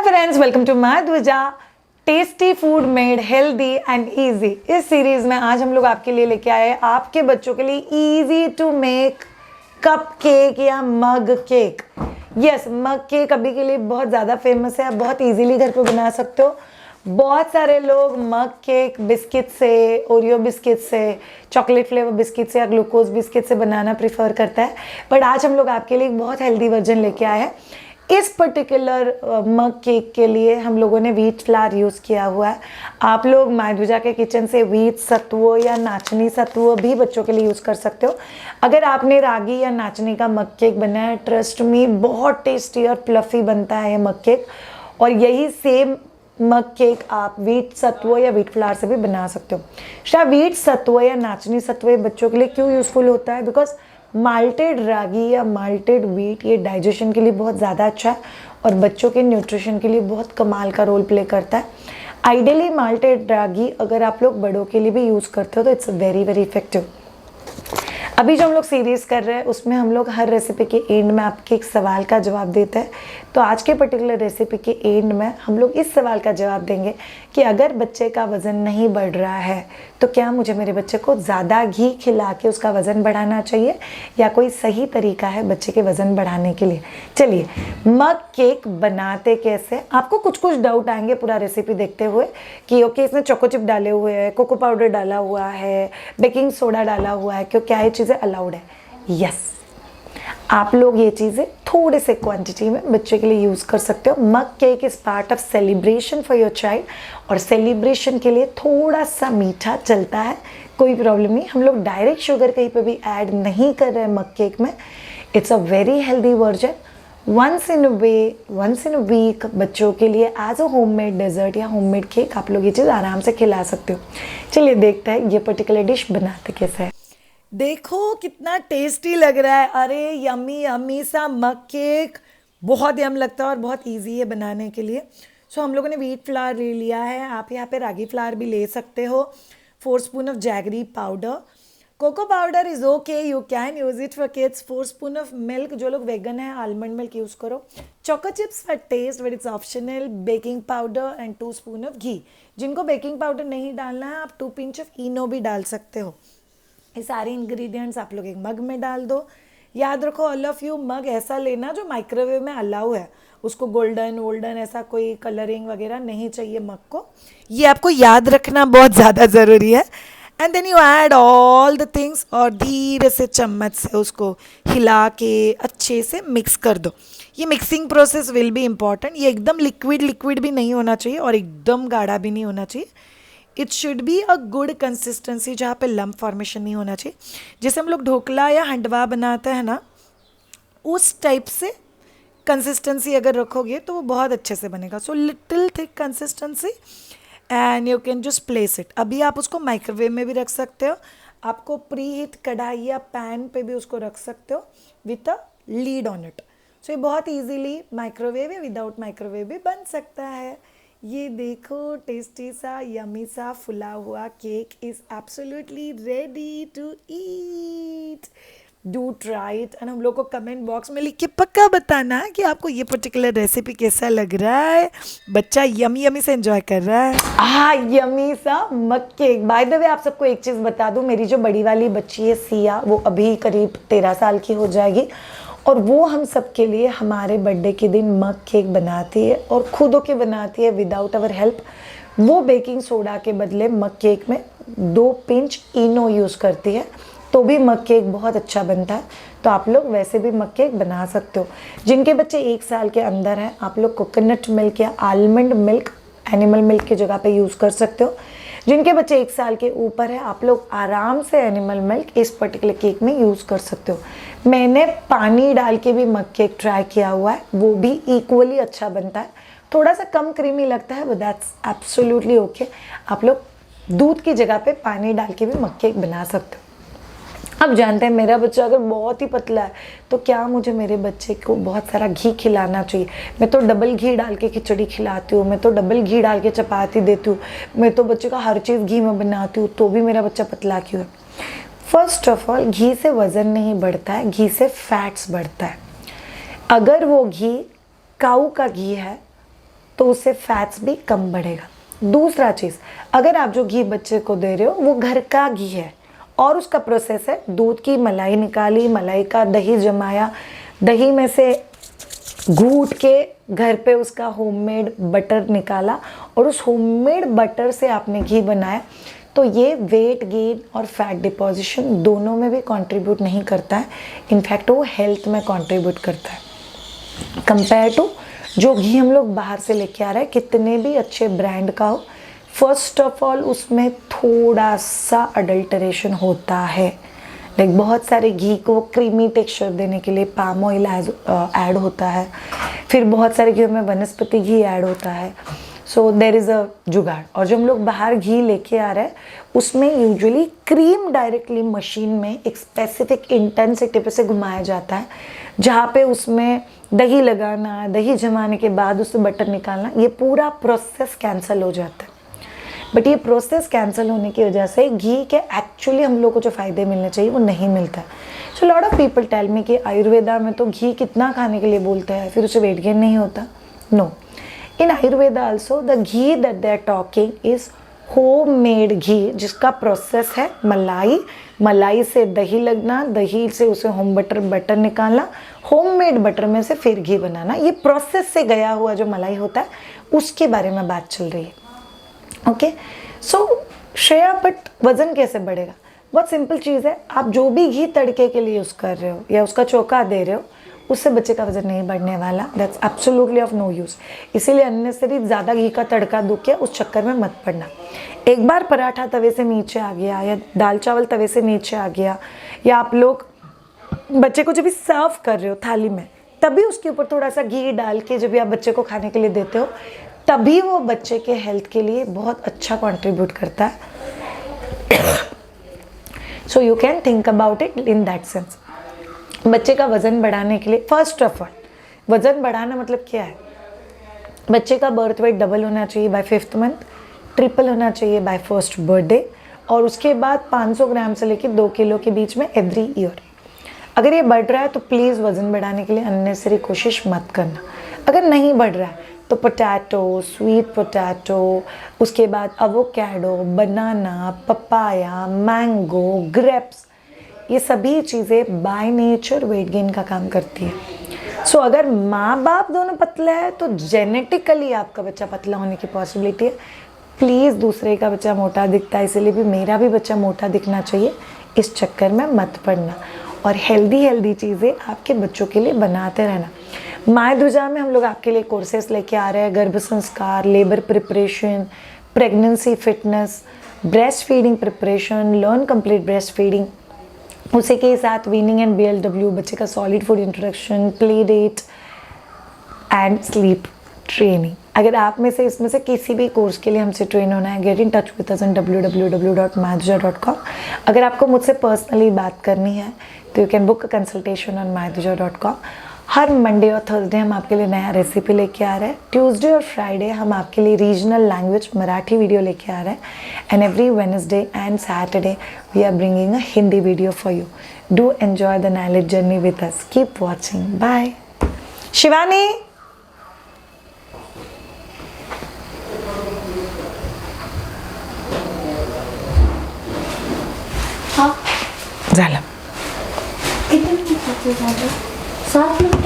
Friends, welcome to Madhuja tasty food made healthy and easy. इस series में आज हम लोग आपके लिए लेके आए हैं आपके बच्चों के लिए easy to make cupcake या mug cake. Yes, mug cake अभी के लिए बहुत ज़्यादा फेमस है, आप बहुत इजीली घर पे बना सकते हो। बहुत सारे लोग मग केक बिस्किट से, ओरियो बिस्किट से, चॉकलेट फ्लेवर बिस्किट से या ग्लूकोज बिस्किट से बनाना प्रीफर करता है, बट आज हम लोग आपके लिए एक बहुत हेल्दी वर्जन लेके आए हैं। इस पर्टिकुलर मग केक के लिए हम लोगों ने व्हीट फ्लावर यूज़ किया हुआ है। आप लोग माधुजा के किचन से व्हीट सत्व या नाचनी सत्व भी बच्चों के लिए यूज़ कर सकते हो। अगर आपने रागी या नाचनी का मग केक बनाया है, ट्रस्ट मी बहुत टेस्टी और फ्लफी बनता है ये मग केक। और यही सेम मग केक आप व्हीट सत्व या व्हीट फ्लावर से भी बना सकते हो। शायद व्हीट सत्व या नाचनी सत्व बच्चों के लिए क्यों यूज़फुल होता है, बिकॉज माल्टेड रागी या माल्टेड व्हीट ये डाइजेशन के लिए बहुत ज़्यादा अच्छा है और बच्चों के न्यूट्रिशन के लिए बहुत कमाल का रोल प्ले करता है। आइडियली माल्टेड रागी अगर आप लोग बड़ों के लिए भी यूज़ करते हो तो इट्स वेरी वेरी इफेक्टिव। अभी जो हम लोग सीरीज़ कर रहे हैं उसमें हम लोग हर रेसिपी के एंड में आपके एक सवाल का जवाब देते हैं। तो आज के पर्टिकुलर रेसिपी के एंड में हम लोग इस सवाल का जवाब देंगे कि अगर बच्चे का वज़न नहीं बढ़ रहा है तो क्या मुझे मेरे बच्चे को ज़्यादा घी खिला के उसका वज़न बढ़ाना चाहिए या कोई सही तरीका है बच्चे के वज़न बढ़ाने के लिए। चलिए, मग केक बनाते कैसे, आपको कुछ कुछ डाउट आएंगे पूरा रेसिपी देखते हुए कि ओके इसमें चोको चिप डाले हुए हैं, कोको पाउडर डाला हुआ है, बेकिंग सोडा डाला हुआ है, क्यों क्या ये चीज़ें अलाउड है। यस, आप लोग ये चीज़ें थोड़े से क्वांटिटी में बच्चे के लिए यूज़ कर सकते हो। Mug cake is part of celebration for your child और सेलिब्रेशन के लिए थोड़ा सा मीठा चलता है, कोई प्रॉब्लम नहीं। हम लोग डायरेक्ट शुगर कहीं पे भी ऐड नहीं कर रहे हैं मग केक में। It's a very healthy version. Once in a week बच्चों के लिए एज अ होममेड डेजर्ट या होममेड केक आप लोग ये चीज़ आराम से खिला सकते हो। चलिए देखते हैं ये पर्टिकुलर डिश बनाते कैसे है। देखो कितना टेस्टी लग रहा है। अरे यम्मी यम्मी सा मग केक, बहुत यम लगता है और बहुत इजी है बनाने के लिए। सो हम लोगों ने व्हीट फ्लावर ले लिया है, आप यहाँ पे रागी फ्लावर भी ले सकते हो। 4 spoon of jaggery powder, cocoa powder is okay, you can use it for kids. 4 spoon of milk, जो लोग वेगन है आलमंड मिल्क यूज़ करो। Choco chips for taste but it's optional. Baking powder and 2 spoon of ghee. जिनको baking powder नहीं डालना है आप 2 pinch of इनो भी डाल सकते हो। ये सारे इंग्रेडिएंट्स आप लोग एक मग में डाल दो। याद रखो ऑल ऑफ यू, मग ऐसा लेना जो माइक्रोवेव में अलाउ है, उसको गोल्डन ऐसा कोई कलरिंग वगैरह नहीं चाहिए मग को। ये आपको याद रखना बहुत ज़्यादा ज़रूरी है। And then you add all the things और धीरे से चम्मच से उसको हिला के अच्छे से मिक्स कर दो। ये mixing process will be important. ये एकदम लिक्विड भी नहीं होना चाहिए और एकदम गाढ़ा भी नहीं होना चाहिए। It should be a good consistency जहाँ पे लम्प फॉर्मेशन नहीं होना चाहिए। जैसे हम लोग ढोकला या हंडवा बनाते हैं ना, उस टाइप से कंसिस्टेंसी अगर रखोगे तो वो बहुत अच्छे से बनेगा। So little thick consistency and you can just place it. अभी आप उसको माइक्रोवेव में भी रख सकते हो, आपको प्री हीट कढ़ाई या पैन पे भी उसको रख सकते हो with a lid on it. So ये बहुत ईजीली माइक्रोवेव या विदाउट माइक्रोवेव भी बन सकता है। ये देखो टेस्टी सा यमी सा फुला हुआ cake is absolutely ready to eat. Do try it and हम लोग को कमेंट बॉक्स में लिख के पक्का बताना कि आपको ये पर्टिकुलर रेसिपी कैसा लग रहा है। बच्चा यमी से एंजॉय कर रहा है। यमी सा मग केक। बाय द वे आप सबको एक चीज़ बता दूँ, मेरी जो बड़ी वाली बच्ची है सिया, वो अभी करीब 13 साल की हो जाएगी और वो हम सब के लिए हमारे बर्थडे के दिन मग केक बनाती है और खुद होके बनाती है विदाउट आवर हेल्प। वो बेकिंग सोडा के बदले मग केक में 2 पिंच इनो यूज़ करती है, तो भी मग केक बहुत अच्छा बनता है। तो आप लोग वैसे भी मग केक बना सकते हो। जिनके बच्चे 1 साल के अंदर हैं आप लोग कोकोनट मिल्क या आलमंड मिल्क, एनिमल मिल्क की जगह पे यूज़ कर सकते हो। जिनके बच्चे 1 साल के ऊपर है आप लोग आराम से एनिमल मिल्क इस पर्टिकुलर केक में यूज़ कर सकते हो। मैंने पानी डाल के भी मग केक ट्राई किया हुआ है, वो भी इक्वली अच्छा बनता है। थोड़ा सा कम क्रीमी लगता है बट दैट्स एब्सोल्युटली ओके। आप लोग दूध की जगह पे पानी डाल के भी मग केक बना सकते हो। अब जानते हैं मेरा बच्चा अगर बहुत ही पतला है तो क्या मुझे मेरे बच्चे को बहुत सारा घी खिलाना चाहिए। मैं तो डबल घी डाल के खिचड़ी खिलाती हूँ, मैं तो डबल घी डाल के चपाती देती हूँ, मैं तो बच्चे का हर चीज़ घी में बनाती हूँ, तो भी मेरा बच्चा पतला क्यों है। फर्स्ट ऑफ ऑल, घी से वज़न नहीं बढ़ता है, घी से फैट्स बढ़ता है। अगर वो घी काऊ का घी है तो उससे फैट्स भी कम बढ़ेगा। दूसरा चीज़, अगर आप जो घी बच्चे को दे रहे हो वो घर का घी है और उसका प्रोसेस है दूध की मलाई निकाली, मलाई का दही जमाया, दही में से घूट के घर पे उसका होममेड बटर निकाला और उस होममेड बटर से आपने घी बनाया, तो ये वेट गेन और फैट डिपॉजिशन दोनों में भी कंट्रीब्यूट नहीं करता है, इनफैक्ट वो हेल्थ में कंट्रीब्यूट करता है कंपेयर टू जो घी हम लोग बाहर से लेके आ रहे हैं, कितने भी अच्छे ब्रांड का हो। फर्स्ट ऑफ ऑल उसमें थोड़ा सा अडल्टरेशन होता है, लाइक बहुत सारे घी को क्रीमी टेक्सचर देने के लिए पाम ऑयल ऐड होता है, फिर बहुत सारे घी में वनस्पति घी ऐड होता है, सो देर इज़ अ जुगाड़। और जो हम लोग बाहर घी लेके आ रहे हैं उसमें यूजुअली क्रीम डायरेक्टली मशीन में एक स्पेसिफिक इंटेंसिटी पे से घुमाया जाता है, जहाँ पे उसमें दही लगाना, दही जमाने के बाद उससे बटर निकालना, ये पूरा प्रोसेस कैंसिल हो जाता है। बट ये प्रोसेस कैंसिल होने की वजह से घी के एक्चुअली हम लोग को जो फ़ायदे मिलने चाहिए वो नहीं मिलता है। So lot of people tell me कि आयुर्वेदा में तो घी कितना खाने के लिए बोलते हैं, फिर उससे वेट गेन नहीं होता। No, in Ayurveda also the ghee that they are talking is home made ghee, जिसका प्रोसेस है मलाई, मलाई से दही लगना, दही से उसे होम बटर निकालना, होममेड बटर में से फिर घी बनाना, ये प्रोसेस से गया हुआ जो मलाई होता है उसके बारे में बात चल रही है। ओके, सो श्रेया, बट वज़न कैसे बढ़ेगा? बहुत सिंपल चीज़ है, आप जो भी घी तड़के के लिए यूज़ कर रहे हो या उसका चोखा दे रहे हो, उससे बच्चे का वज़न नहीं बढ़ने वाला। That's absolutely of no use. इसीलिए अननेसेसरी ज़्यादा घी का तड़का दो के उस चक्कर में मत पड़ना। एक बार पराठा तवे से नीचे आ गया या दाल चावल तवे से नीचे आ गया, या आप लोग बच्चे को जब भी सर्व कर रहे हो थाली में, तभी उसके ऊपर थोड़ा सा घी डाल के जब भी आप बच्चे को खाने के लिए देते हो, तभी वो बच्चे के हेल्थ के लिए बहुत अच्छा कंट्रीब्यूट करता है। So you can think about it in that sense. बच्चे का वज़न बढ़ाने के लिए, फर्स्ट ऑफ ऑल वज़न बढ़ाना मतलब क्या है? बच्चे का बर्थ वेट डबल होना चाहिए बाय 5th मंथ, ट्रिपल होना चाहिए बाय 1st बर्थडे, और उसके बाद 500 ग्राम से लेकर 2 किलो के बीच में एवरी ईयर। अगर ये बढ़ रहा है तो प्लीज़ वज़न बढ़ाने के लिए अननेसेसरी कोशिश मत करना। अगर नहीं बढ़ रहा है तो पोटैटो, स्वीट पोटैटो, उसके बाद एवोकाडो, बनाना, पपाया, मैंगो, ग्रेप्स, ये सभी चीज़ें बाय नेचर वेट गेन का काम करती है। सो अगर माँ बाप दोनों पतला है तो जेनेटिकली आपका बच्चा पतला होने की पॉसिबिलिटी है। प्लीज़ दूसरे का बच्चा मोटा दिखता है इसलिए भी मेरा भी बच्चा मोटा दिखना चाहिए, इस चक्कर में मत पड़ना, और हेल्दी चीज़ें आपके बच्चों के लिए बनाते रहना। मायदुजा में हम लोग आपके लिए कोर्सेस लेके आ रहे हैं, गर्भ संस्कार, labour preparation, pregnancy fitness, breast feeding preparation, learn complete breast feeding, उसी के साथ वीनिंग एंड BLW, बच्चे का solid food introduction, play date and sleep training. अगर आप में से इसमें से किसी भी कोर्स के लिए हमसे ट्रेन होना है, get in touch with us on www.maidujha.com। अगर आपको मुझसे पर्सनली बात करनी है तो you can book a consultation on maidujha.com। Her Monday और थर्सडे हम आपके लिए नया रेसिपी लेके आ रहे हैं। ट्यूसडे और फ्राइडे हम आपके लिए रीजनल लैंग्वेज मराठी वीडियो लेके आ रहे हैं, and every Wednesday and Saturday we are bringing a Hindi video for you. Do enjoy the knowledge journey with us. Keep watching. Bye. Shivani, हाँ झालं. किती मिनिटाचं झालं? 7 मिनिट.